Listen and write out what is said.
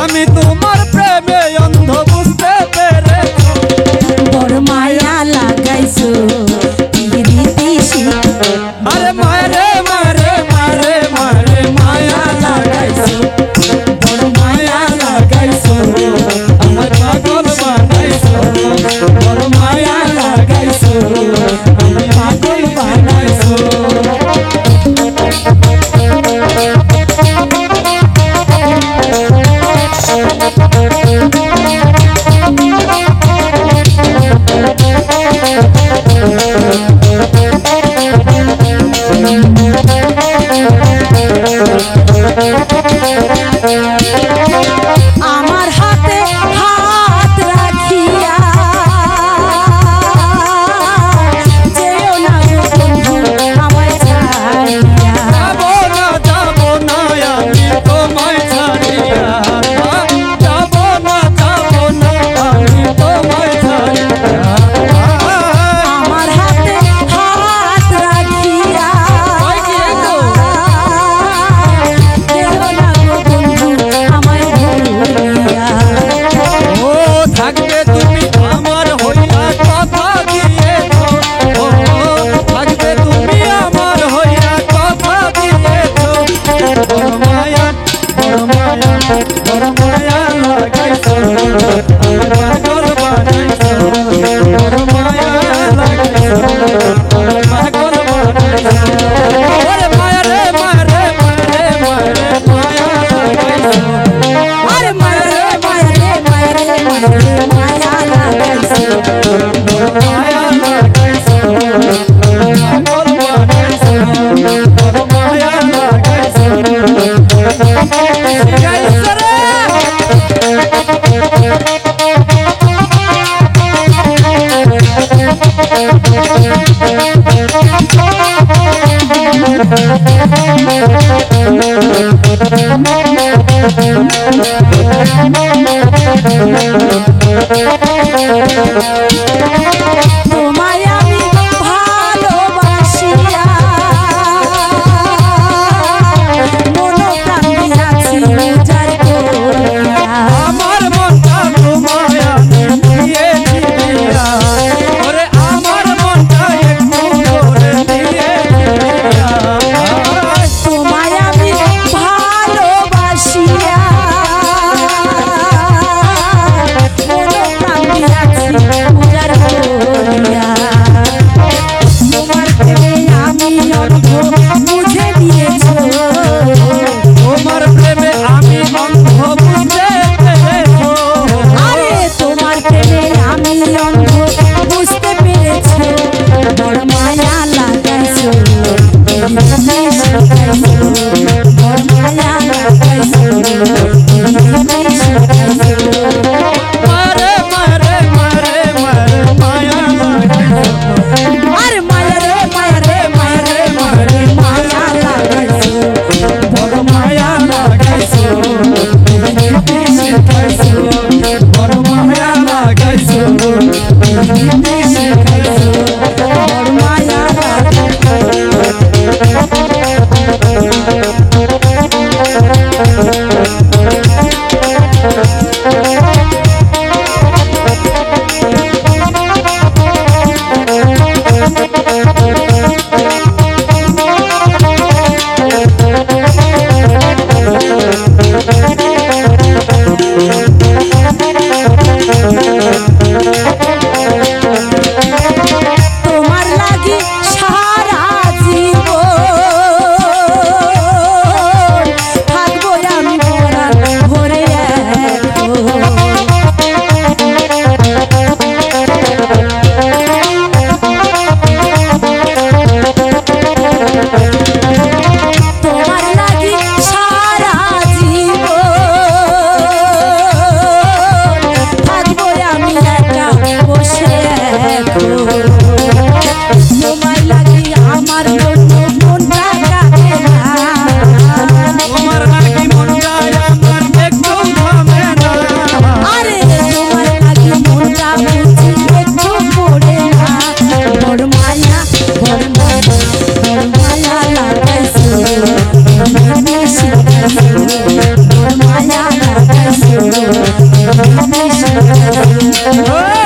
আমি তোমার প্রেমে অন্ধ বুঝতে পেরেছি বড় মায়া লাগাইছো রীতি আরে মারে মারে মারে মারে মায়া লাগাইছো বড় মায়া লাগাইছো আমার পাগল বানাইছো বড় মায়া লাগাইছো আমার পাগল বানাইছো আমার হাতে হাত রাখিয়া যেও না গো বন্ধু আমায় ছাড়িয়া যাবো না আমি তোমায় ছাড়িয়া যাবো না আমি তোমায় ছাড়িয়া আমার হাতে হাত রাখিয়া যেও না গো বন্ধু আমায় ভুলিয়া ও থাকবে তুমি আমার হইয়া কথা দিয়েছো ও থাকবে তুমি আমার হইয়া কথা দিয়েছো বড় মায়া লাগাইছো আমার পাগল বানাইছো বড় মায়া লাগাইছো আমার পাগল বানাইছো ওরে মায়া রে মায়া রে মায়া রে মায়া রে মায়া লাগাইছো আরে মায়া রে মায়া রে মায়া রে মায়া রে মায়া লাগাইছো মায়া লাগাইছো পাগল বানাইছো বড় মায়া লাগাইছো গাইছো রে তোমায় আমি ভালোবাসিয়া মন প্রাণ দিয়াছি উজাড় করিয়া আমার মনটা তোমায় আমি দিয়েছি দিয়া ওরে আমার মনটা একটু করে দিয়েছি দিয়া তোমায় আমি ভালোবাসিয়া মন প্রাণ লাগাইছো, বেশি লাগাইছো।